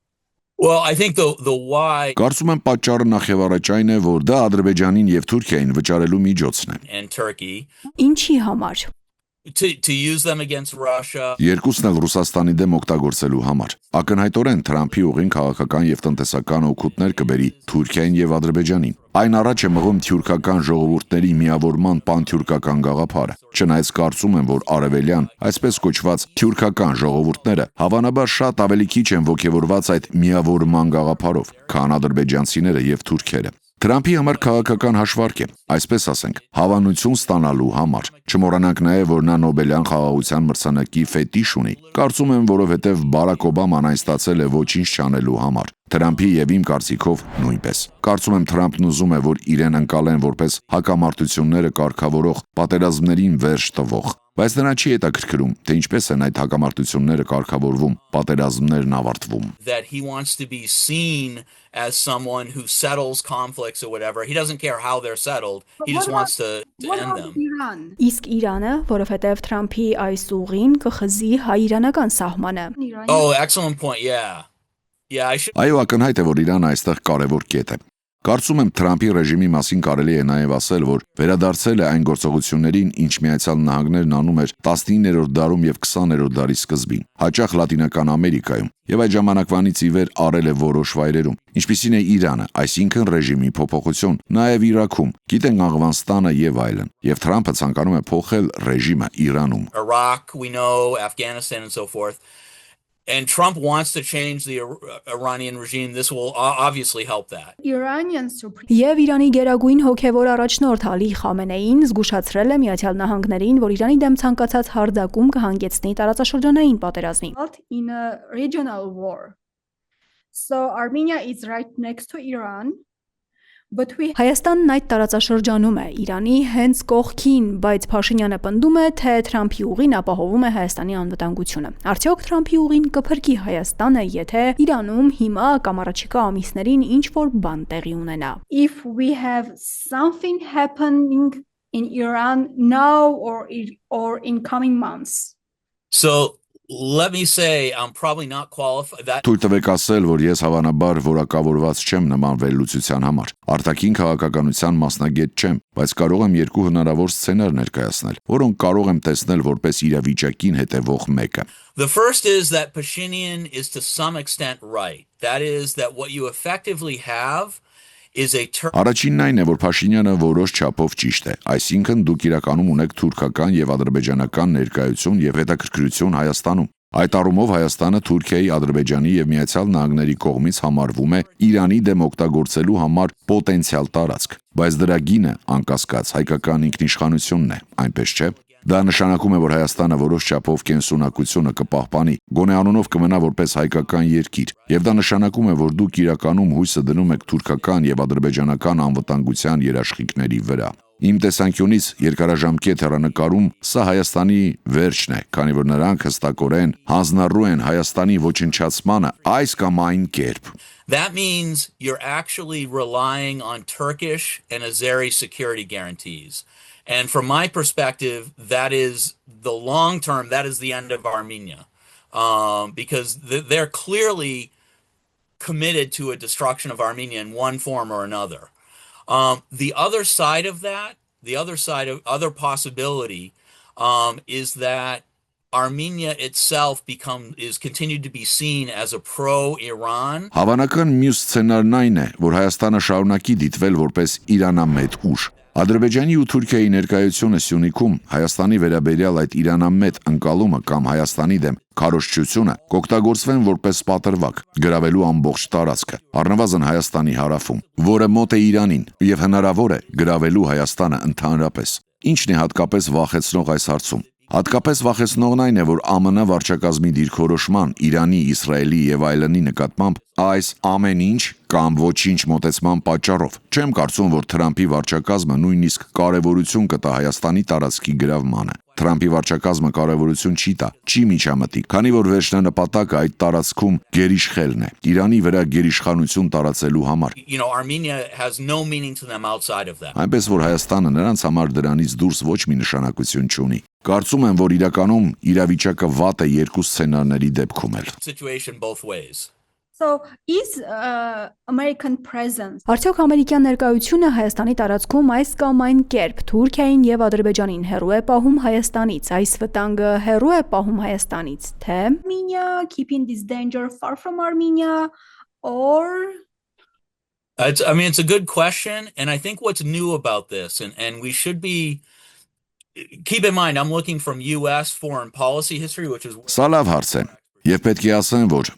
Well, I think the why Կարծում եմ պատճառը նախևառաջ այն է, որ դա Ադրբեջանին եւ Թուրքիային վճարելու միջոցն է։ and Turkey Ինչի համար։ to use them against Russia. Երկուսն էլ Ռուսաստանի դեմ օգտագործելու համար։ Ակնհայտորեն Թրամփի ուղին քաղաքական եւ տնտեսական օգուտներ կբերի Թուրքիային եւ Ադրբեջանին։ Այն առաջ է մղում թյուրքական ժողովուրդների միավորման պանթյուրքական գաղափարը։ Չնայած կարծում եմ, որ արևելյան, այսպես կոչված թյուրքական ժողովուրդները հավանաբար շատ ավելի քիչ են ոգևորված այդ միավորման գաղափարով, քան ադրբեջանցիները եւ թուրքերը։ Թրամփի համար քաղաքական հաշվարկ է, այսպես ասենք, հավանություն ստանալու համար։ Չմոռանանք նաև, որ նա Նոբելյան խաղաղության մրցանակի ֆետիշ ունի։ Կարծում եմ, որովհետև Բարակ Օբաման այն ստացել է ոչինչ չանելու համար։ Թրամփի եւ իմ կարծիքով նույնպես։ Կարծում եմ Թրամփն ուզում է, որ իրեն ընկալեն որպես հակամարտությունները կարգավորող, պատերազմներին վերջ տվող։ Բայց նրան չի հետաքրքրում, թե ինչպես են այդ հակամարտությունները կարգավորվում, պատերազմներն ավարտվում։ That he wants to be seen as someone who settles conflicts or whatever. He doesn't care how they're settled. He just wants to end them. Իսկ Իրանը, որովհետև Թրամփի այս ուղին կխզի հայ-իրանական սահմանը։ Oh, excellent point. Yeah. Yeah, I should Այո, ակնհայտ է, որ Իրանը այստեղ կարևոր կետ է։ Կարծում եմ Թրամփի ռեժիմի մասին կարելի է նաև ասել, որ վերադարձել է այն գործողություններին, ինչ Միացյալ Նահանգներն անում էր 19-րդ դարում եւ 20-րդ դարի սկզբին, հաճախ Լատինական Ամերիկայում, եւ այդ ժամանակվանից ի վեր արել է որոշ վայրերում, ինչպիսին է Իրանը, այսինքն ռեժիմի փոփոխություն, նաև Իրաքում, գիտենք Աղվանստանը եւ այլն, եւ Թրամփը ցանկանում է փոխել ռեժիմը Իրանում։ Iraq, we know, Afghanistan and so forth. And Trump wants to change the Iranian regime. This will obviously help that. Եվ Իրանի գերագույն հոգևոր առաջնորդ Ալի Խամենեին զգուշացրել է Միացյալ Նահանգներին, որ Իրանի դեմ ցանկացած հարձակում կհանգեցնի տարածաշրջանային պատերազմի։ In a regional war. So Armenia is right next to Iran. Հայաստանն այդ տարածաշրջանում է Իրանի հենց կողքին, բայց Փաշինյանը պնդում է, թե Թրամփի ուղին ապահովում է Հայաստանի անվտանգությունը։ Արդյոք Թրամփի ուղին կփրկի Հայաստանը, եթե Իրանում հիմա կամ առաջիկա ամիսներին ինչ-որ բան տեղի ունենա։ If we have something happening in Iran now or in coming months. So let me say I'm probably not qualified that Թույլ տվեք ասել, որ ես հավանաբար որակավորված չեմ նման վերլուծության համար։ Արտաքին քաղաքականության մասնագետ չեմ, բայց կարող եմ երկու հնարավոր սցենար ներկայացնել, որոնք կարող եմ տեսնել որպես իրավիճակին հետևող մեկը։ The first is that Pashinyan is to some extent right. That is that what you effectively have is a Առաջինն այն է, որ Փաշինյանը որոշ չափով ճիշտ է, այսինքն դուք իրականում ունեք թուրքական եւ ադրբեջանական ներկայություն եւ հետաքրքրություն Հայաստանում։ Այդ առումով Հայաստանը Թուրքիայի, Ադրբեջանի եւ Միացյալ Նահանգների կողմից համարվում է Իրանի դեմ օգտագործելու համար պոտենցիալ տարածք, բայց դրա գինը անկասկած հայկական ինքնիշխանությունն է, այնպես չէ։ Դա նշանակում է, որ Հայաստանը որոշ չափով կենսունակությունը կպահպանի, գոնե անունով կմնա որպես հայկական երկիր, եւ դա նշանակում է, որ դուք իրականում հույսը դնում եք թուրքական եւ ադրբեջանական անվտանգության երաշխիքների վրա։ Իմ տեսանկյունից երկարաժամկետ հեռանկարում սա Հայաստանի վերջն է, քանի որ նրանք հստակորեն հանձնառու են Հայաստանի ոչնչացմանը այս կամ այն կերպ։ That means you're actually relying on Turkish and Azeri security guarantees. And from my perspective, that is the long term, that is the end of Armenia. Because they're clearly committed to a destruction of Armenia in one form or another. The other side of that, other possibility, is that Armenia itself is continued to be seen as a pro-Iran. Հավանական մյուս սցենարն այն է, որ Հայաստանը շարունակի դիտվել որպես իրանամետ ուժ։ Ադրբեջանի ու Թուրքիայի ներկայությունը Սյունիքում Հայաստանի վերաբերյալ այդ իրանամետ ընկալումը կամ Հայաստանի դեմ քարոզչությունը կօգտագործվեն որպես պատրվակ, գրավելու ամբողջ տարածքը, առնվազն Հայաստանի հարավում, որը մոտ է Իրանին եւ հնարավոր է գրավելու Հայաստանը ընդհանրապես։ Ինչն է հատկապես վախեցնող այս հարցում։ Հատկապես վախեցնողն այն է, որ ԱՄՆ վարչակազմի դիրքորոշման, Իրանի, Իսրայելի եւ այլնի նկատմամբ այս ամեն ինչ կամ ոչինչ մոտեցման պատճառով չեմ կարծում, որ Թրամփի վարչակազմը նույնիսկ կարևորություն կտա Հայաստանի տարածքի գրավմանը։ Թրամփի վարչակազմը կարևորություն չի տա, չի միջամտի, քանի որ վերջնանպատակը այդ տարածքում գերիշխելն է, Իրանի վրա գերիշխանություն տարածելու համար։ Armenia has no meaning to them outside of that. Այնպես որ Հայաստանը նրանց համար դրանից դուրս ոչ մի նշանակություն չունի։ Կարծում եմ, որ իրականում իրավիճակը վատ է երկու սցենարների դեպքում էլ։ Situation both ways. So is American presence Արդյոք ամերիկյան ներկայությունը Հայաստանի տարածքում այս կամ այն կերպ Թուրքիային եւ Ադրբեջանին հեռու է պահում Հայաստանից, այս վտանգը հեռու է պահում Հայաստանից, թե Armenia keeping this danger far from Armenia or It's a good question, and I think what's new about this, and we should keep in mind, I'm looking from U.S. foreign policy history, which is Սա լավ հարց է, եւ պետք է ասեմ, որ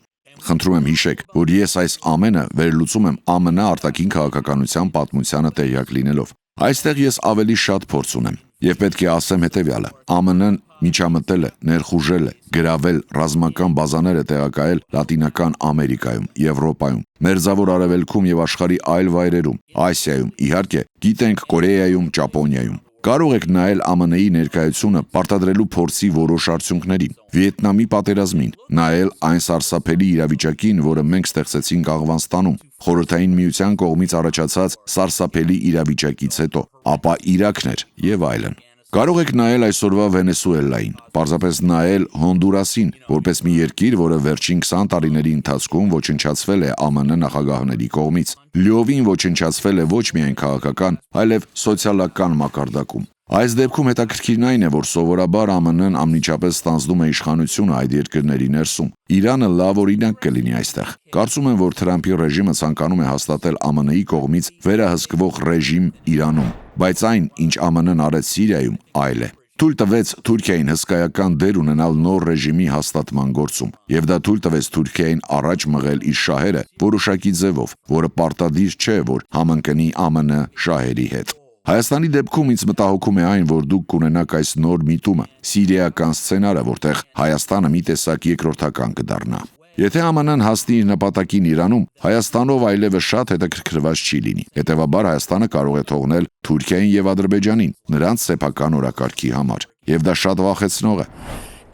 խնդրում եմ հիշեք, որ ես այս ամենը վերլուծում եմ ԱՄՆ արտաքին քաղաքականության պատմությանը տեղյակ լինելով։ Այստեղ ես ավելի շատ փորձ ունեմ եւ պետք է ասեմ հետեւյալը. ԱՄՆ-ն միջամտել է, ներխուժել է, գրավել ռազմական բազաներ է տեղակայել Լատինական Ամերիկայում, Եվրոպայում, Մերձավոր Արևելքում եւ աշխարհի այլ վայրերում, Ասիայում, իհարկե, գիտենք Կորեայում, Ճապոնիայում։ Կարող եք նայել ԱՄՆ-ի ներկայությունը պարտադրելու փորձի որոշ արդյունքների, Վիետնամի պատերազմին, նայել այն սարսափելի իրավիճակին, որը մենք ստեղծեցինք Աղվանստանում, Խորհրդային Միության կողմից առաջացած սարսափելի իրավիճակից հետո, ապա Իրաքն էր եւ այլն։ Կարող եք նայել այսօրվա Վենեսուելային, պարզապես նայել Հոնդուրասին, որպես մի երկիր, որը վերջին 20 տարիների ընթացքում ոչնչացվել է ԱՄՆ նախագահների կողմից, լիովին ոչնչացվել է ոչ միայն քաղաքական, այլև սոցիալական մակարդակում։ Այս դեպքում հետաքրքիրն այն է, որ սովորաբար ԱՄՆ-ն անմիջապես ստանձնում է իշխանությունը այդ երկրների ներսում։ Իրանը լավ օրինակ կլինի այստեղ։ Կարծում եմ, որ Թրամփի ռեժիմը ցանկանում է հաստատել ԱՄՆ-ի կողմից վերահսկվող ռեժիմ Իրանում, բայց այն, ինչ ԱՄՆ-ն արեց Սիրիայում, այլ է։ Թույլ տվեց Թուրքիային հսկայական դեր ունենալ նոր ռեժիմի հաստատման գործում, եւ դա թույլ տվեց Թուրքիային առաջ մղել իր շահերը որոշակի ձևով, որը պարտադիր չէ, որ համընկնի ԱՄՆ շահերի հետ։ Հայաստանի դեպքում ինձ մտահոգում է այն, որ դուք կունենաք այս նոր միտումը, սիրիական սցենարը, որտեղ Հայաստանը մի տեսակ երկրորդական կդառնա։ Եթե ԱՄՆ-ն հասնի իր նպատակին Իրանում, Հայաստանով այլևս շատ հետաքրքրված չի լինի։ Հետևաբար Հայաստանը կարող է թողնել Թուրքիային եւ Ադրբեջանին նրանց սեփական օրակարգի համար, եւ դա շատ վախեցնող է։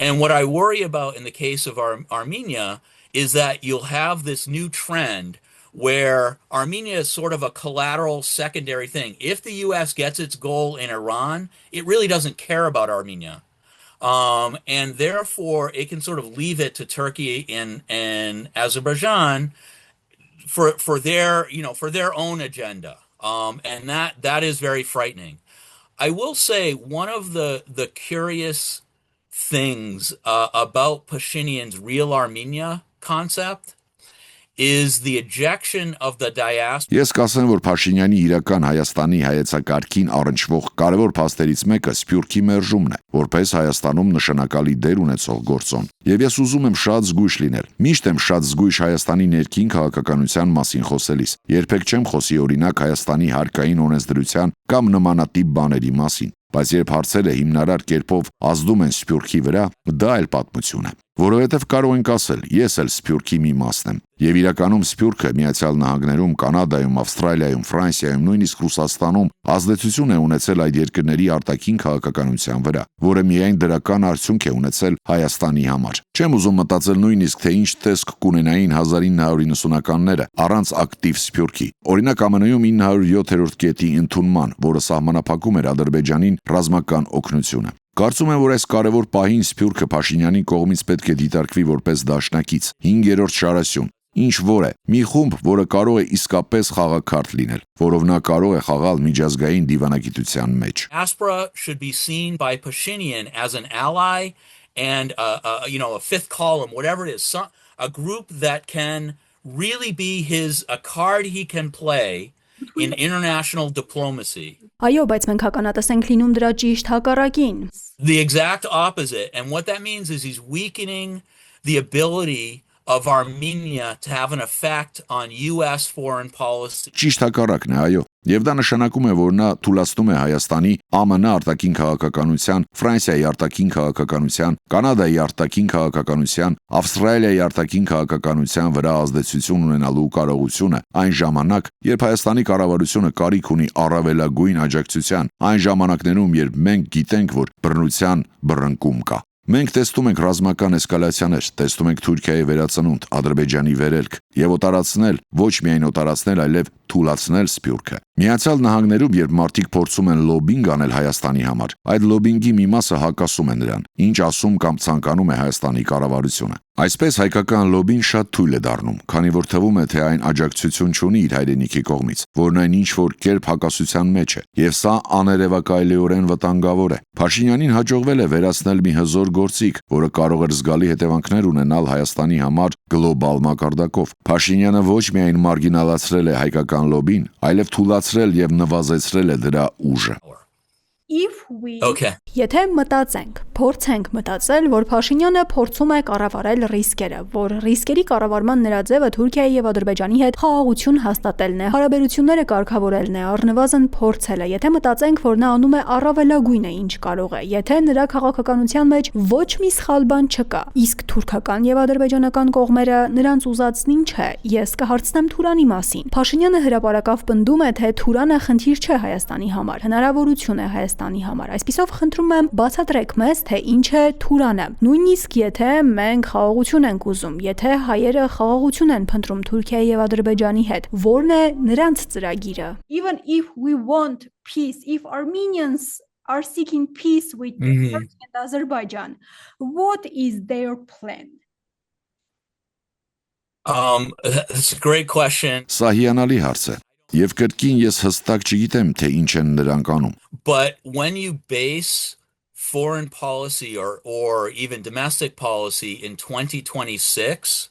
And what I worry about in the case of Armenia is that you'll have this new trend where Armenia is sort of a collateral secondary thing. If the US gets its goal in Iran, it really doesn't care about Armenia. And therefore, it can sort of leave it to Turkey and Azerbaijan for their, for their own agenda. And that is very frightening. I will say one of the curious things about Pashinyan's real Armenia concept is the ejection of the diaspora. Ես կասեմ, որ Փաշինյանի իրական Հայաստանի հայեցակարգին առնչվող կարևոր փաստերից մեկը Սփյուռքի մերժումն է, որպես Հայաստանում նշանակալի դեր ունեցող գործոն։ Եվ ես ուզում եմ շատ զգույշ լինել։ Միշտ եմ շատ զգույշ Հայաստանի ներքին քաղաքականության մասին խոսելիս։ Երբեք չեմ խոսի օրինակ Հայաստանի հարկային օրենսդրության կամ նմանատիպ բաների մասին։ Բայց երբ հարցերը հիմնարար կերպով ազդում են Սփյուռքի վրա, դա այլ պատմություն է։ Որովհետև կարող ենք ասել, ես էլ Սփյուռքի մի մասն եմ։ Եվ իրականում Սփյուռքը Միացյալ Նահանգներում, Կանադայում, Ավստրալիայում, Ֆրանսիայում, նույնիսկ Ռուսաստանում ազդեցություն է ունեցել այդ երկրների արտաքին քաղաքականության վրա, որը միայն դրական արդյունք է ունեցել Հայաստանի համար։ Չեմ ուզում մտածել նույնիսկ թե ինչ տեսք կունենային 1990-ականները առանց ակտիվ Սփյուռքի։ Օրինակ ԱՄՆ-ում 907-րդ կետի ընդունման, որը սահմանափակում էր Ադրբեջանին ռազմական օգնությունը։ Կարծում եմ, որ այս կարևոր պահին Սփյուռքը Փաշինյանի կողմից պետք է դիտարկվի որպես դաշնակից, 5-րդ շարասյուն, ինչ որ է, մի խումբ, որը կարող է իսկապես խաղաքարտ լինել, որով նա կարող է խաղալ միջազգային դիվանագիտության մեջ։ Diaspora should be seen by Pashinyan as an ally and a fifth column, whatever it is, a group that can really be a card he can play in international diplomacy. Այո, բայց մենք հականատես լինում դրա ճիշտ հակառակին։ The exact opposite. And what that means is he's weakening the ability of Armenia to have an effect on US foreign policy. Ճիշտ հակառակն է, այո։ Եվ դա նշանակում է, որ նա թուլացնում է Հայաստանի ԱՄՆ արտաքին քաղաքականության, Ֆրանսիայի արտաքին քաղաքականության, Կանադայի արտաքին քաղաքականության, Ավստրալիայի արտաքին քաղաքականության վրա ազդեցություն ունենալու կարողությունը այն ժամանակ, երբ Հայաստանի կառավարությունը կարիք ունի առավելագույն աջակցության, այն ժամանակներում, երբ մենք գիտենք, որ բռնության բռնկում կա։ Մենք տեսնում ենք ռազմական էսկալացիաներ, տեսնում ենք Թուրքիայի վերածնունդ, Ադրբեջանի վերելք եւ օտարացնել, ոչ միայն օտարացնել, այլև թուլացնել Սփյուռքը։ Միացյալ Նահանգներում, երբ մարդիկ փորձում են լոբինգ անել Հայաստանի համար, այդ լոբինգի մի մասը հակասում է նրան, ինչ ասում կամ ցանկանում է Հայաստանի կառավարությունը։ Այսպես հայկական լոբին շատ թույլ է դառնում, քանի որ թվում է, թե այն աջակցություն չունի իր հայրենիքի կողմից, որն այն ինչ-որ կերպ հակասության մեջ է, եւ սա աներևակայելիորեն վտանգավոր է։ Փաշինյանին հաջողվել է վերացնել մի հզոր գործիք, որը կարող էր զգալի հետևանքներ ունենալ Հայաստանի համար գլոբալ մակարդակով։ Փաշինյանը ոչ միայն մարգինալացրել է հայկական լոբին, այլև թուլացրել եւ նվազեցրել է դրա ուժը։ Եթե մտածենք, փորձենք մտածել, որ Փաշինյանը փորձում է կառավարել ռիսկերը, որ ռիսկերի կառավարման նրա ձևը Թուրքիայի եւ Ադրբեջանի հետ խաղաղություն հաստատելն է, հարաբերությունները կարգավորելն է, առնվազն փորձել է։ Եթե մտածենք, որ նա անում է առավելագույնը, ինչ կարող է, եթե նրա քաղաքականության մեջ ոչ մի սխալ բան չկա, իսկ թուրքական եւ ադրբեջանական կողմերը նրանց ուզածն ինչ է, ես կհարցնեմ Թուրանի մասին։ Փաշինյանը հրապարակավ պնդում է, թե Թուրանը խնդիր չէ Հայաստանի համար, հնարավորություն է Հայաստանի համար։ Այսպիսով խնդրում եմ բացատրեք մեզ, թե ինչ է Թուրանը։ Նույնիսկ եթե մենք խաղաղություն ենք ուզում, եթե հայերը խաղաղություն են փնտրում Թուրքիայի եւ Ադրբեջանի հետ, ո՞րն է նրանց ծրագիրը։ Even if we want peace, if Armenians are seeking peace with Turkey and Azerbaijan, what is their plan? That's a great question. Սա հիանալի հարց է։ Եվ կրկին ես հստակ չգիտեմ, թե ինչ են նրանք անում։ But when you base foreign policy or even domestic policy in 2026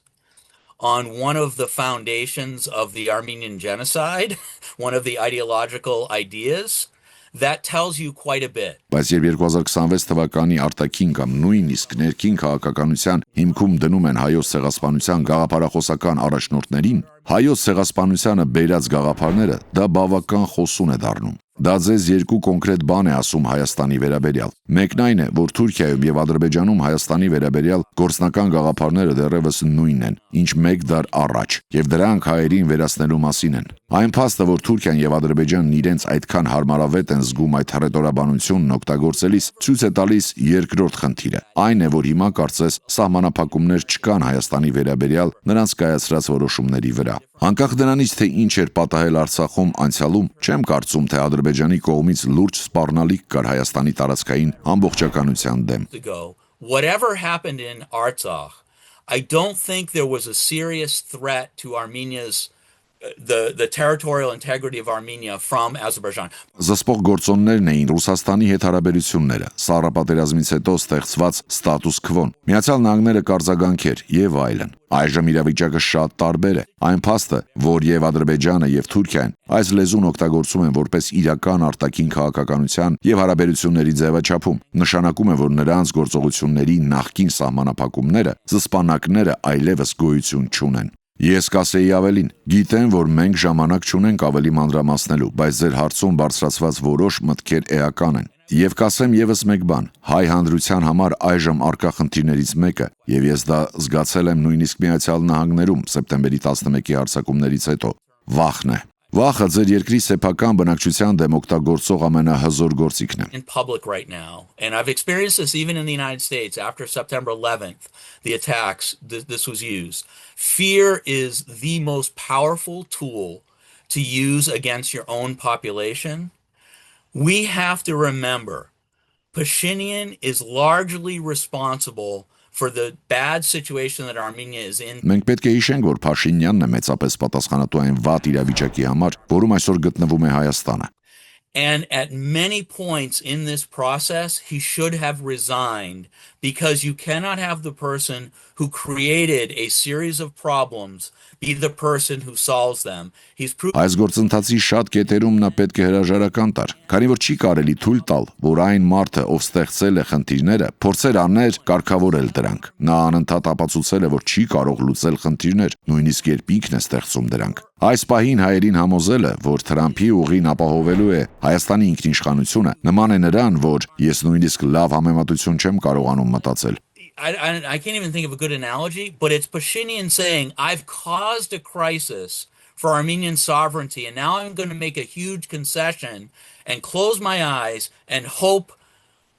on one of the foundations of the Armenian genocide, one of the ideological ideas, that tells you quite a bit. Բայց երբ 2026 թվականի արտաքին կամ նույնիսկ ներքին քաղաքականության հիմքում դնում են հայոց ցեղասպանության գաղափարախոսական առաջնորդներին, հայոց ցեղասպանությանը բերած գաղափարները դա բավական խոսուն է դառնում։ Դա ձեզ երկու կոնկրետ բան է ասում Հայաստանի վերաբերյալ։ Մեկն այն է, որ Թուրքիայում եւ Ադրբեջանում Հայաստանի վերաբերյալ գործնական գաղափարները դեռևս նույնն են, ինչ մեկ դար առաջ, եւ դրանք հայերին վերացնելու մասին են։ Այն փաստը, որ Թուրքիան եւ Ադրբեջանն իրենց այդքան հարմարավետ են զգում այդ հռետորաբանությունն օգտագործելիս, ցույց է տալիս երկրորդ խնդիրը։ Այն է, որ հիմա կարծես սահմանափակումներ չկան Հայաստանի վերաբերյալ նրանց կայացրած որոշումների վրա։ Անկախ դրանից, թե ինչ էր պատահել Արցախում անցյալում, չեմ կարծում, թե Ադրբեջանի կողմից լուրջ սպառնալիք կար Հայաստանի տարածքային ամբողջականության դեմ։ Whatever happened in Artsakh, I don't think there was a serious threat to Armenia's the territorial integrity of Armenia from Azerbaijan. Զսպող գործոններն էին Ռուսաստանի հետ հարաբերությունները, Սառապատերազմից հետո ստեղծված ստատուս քվոն, Միացյալ Նահանգները կարձագանքեր եւ այլն։ Այժմ իրավիճակը շատ տարբեր է։ Այն փաստը, որ եւ Ադրբեջանը եւ Թուրքիան այս լեզուն օգտագործում են որպես իրական արտաքին քաղաքականության եւ հարաբերությունների ձևաչափում, նշանակում է, որ նրանց գործողությունների նախկին սահմանափակումները, զսպանակները այլևս գոյություն չունեն։ Ես կասեի ավելին, գիտեմ, որ մենք ժամանակ չունենք ավելի մանրամասնելու, բայց ձեր հարցում բարձրացված որոշ մտքեր էական են։ Եվ կասեմ եւս մեկ բան, հայ հանրության համար այժմ արկա խնդիրներից մեկը, եւ ես դա զգացել եմ նույնիսկ Միացյալ Նահանգներում սեպտեմբերի 11-ի հարձակումներից հետո, վախն է։ Վախը ձեր երկրի սեփական բնակչության դեմ օգտագործող ամենահզոր գործիքն է։ In public right now, and I've experienced this even in the United States after September 11th, the attacks, this was used. Fear is the most powerful tool to use against your own population. We have to remember, Pashinyan is largely responsible for the bad situation that Armenia is in. Մենք պետք է հիշենք, որ Փաշինյանն է մեծապես պատասխանատու այն վատ իրավիճակի համար, որում այսօր գտնվում է Հայաստանը։ And at many points in this process, he should have resigned because you cannot have the person who created a series of problems be the person who solves them. Այս գործընթացի շատ կետերում նա պետք է հրաժարական տար, քանի որ չի կարելի թույլ տալ, որ այն մարդը, ով ստեղծել է խնդիրները, փորձեր աներ կարգավորել դրանք։ Նա անընդհատ ապացուցել է, որ չի կարող լուծել խնդիրներ, նույնիսկ երբ ինքն է ստեղծում դրանք։ Այս պահին հայերին համոզելը, որ Թրամփի ուղին ապահովելու է Հայաստանի ինքնիշխանությունը, նման է նրան, որ ես նույնիսկ լավ համեմատություն չեմ կարողանում մտածել։ I can't even think of a good analogy, but it's Pashinyan saying, I've caused a crisis for Armenian sovereignty, and now I'm going to make a huge concession and close my eyes and hope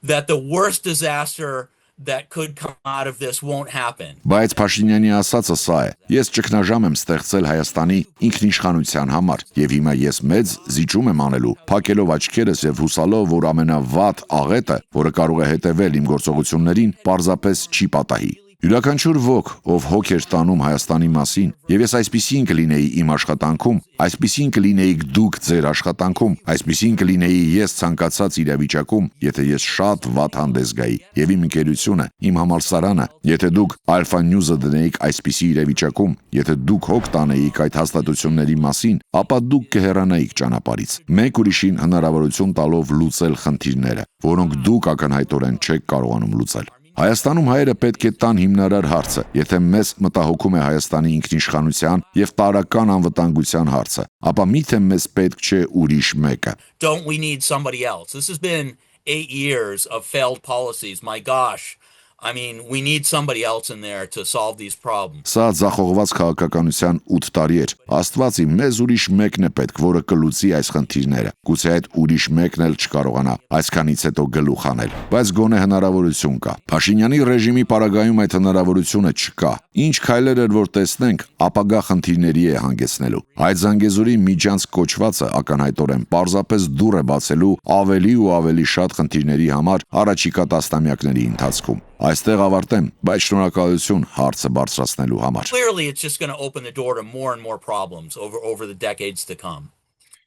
that the worst disaster that could come out of this won't happen. Բայց Փաշինյանի ասածը սա է. Ես ճգնաժամ եմ ստեղծել Հայաստանի ինքնիշխանության համար, եւ հիմա ես մեծ զիջում եմ անելու, փակելով աչքերս եւ հուսալով, որ ամենավատ աղետը, որը կարող է հետևել իմ գործողություններին, պարզապես չի պատահի։ Յուրաքանչյուր ոք, ով հոգ էր տանում Հայաստանի մասին, եւ ես այսպիսին կլինեի իմ աշխատանքում, այսպիսին կլինեիք դուք ձեր աշխատանքում, այսպիսին կլինեի ես ցանկացած իրավիճակում, եթե ես շատ վատ հանդես գայի, եւ իմ ընկերությունը, իմ համալսարանը, եթե դուք Alpha News-ը դնեիք այսպիսի իրավիճակում, եթե դուք հոգ տանեիք այդ հաստատությունների մասին, ապա դուք կհեռանայիք ճանապարհից, մեկ ուրիշին հնարավորություն տալով լուծել խնդիրները, որոնք դուք ակնհայտորեն չեք կարողանում լուծել։ Հայաստանում հայերը պետք է տան հիմնարար հարցը, եթե մեզ մտահոգում է Հայաստանի ինքնիշխանության եւ տարրական անվտանգության հարցը, ապա միթե մեզ պետք չէ ուրիշ մեկը։ Don't we need somebody else? This has been 8 years of failed policies. My gosh. I mean, we need somebody else in there to solve these problems. Սա ձախողված քաղաքականության 8 տարի էր։ Աստվածի մեզ ուրիշ մեկն է պետք, որը կլուծի այս խնդիրները։ Գուցե այդ ուրիշ մեկն էլ չկարողանա այսքանից հետո գլուխ անել, բայց գոնե հնարավորություն կա։ Փաշինյանի ռեժիմի պարագայում այդ հնարավորությունը չկա։ Ինչ քայլեր էր որ տեսնենք, ապագա խնդիրների է հանգեցնելու։ Այդ Զանգեզուրի միջանց կոչվածը ակնհայտորեն պարզապես դուռ է բացելու ավելի ու ավելի շատ խնդիրների համար առաջիկա տասնամյակների ընթացքում։ Այստեղ ավարտեմ, բայց շնորհակալություն հարցը բարձրացնելու համար։ Clearly it's just going to open the door to more and more problems over the decades to come.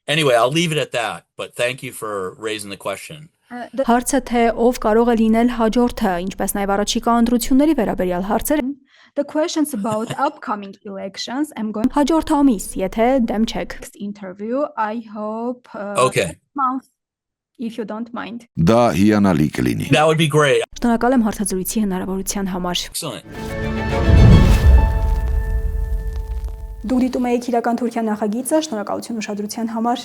Anyway, I'll leave it at that, but thank you for raising the question. Հարցը թե ով կարող է լինել հաջորդը, ինչպես նաև առաջիկա ընտրությունների վերաբերյալ հարցեր։ The questions about upcoming elections, I'm going հաջորդ ամիս, եթե դեմ չեք։ interview. I hope Okay. month if you don't mind. Դա հիանալի կլինի։ That would be great. Շնորհակալ եմ հարցազրույցի հնարավորության համար։ Excellent. Դուք դիտում եք իրական Թուրքիա նախագիծը, շնորհակալություն ուշադրության համար։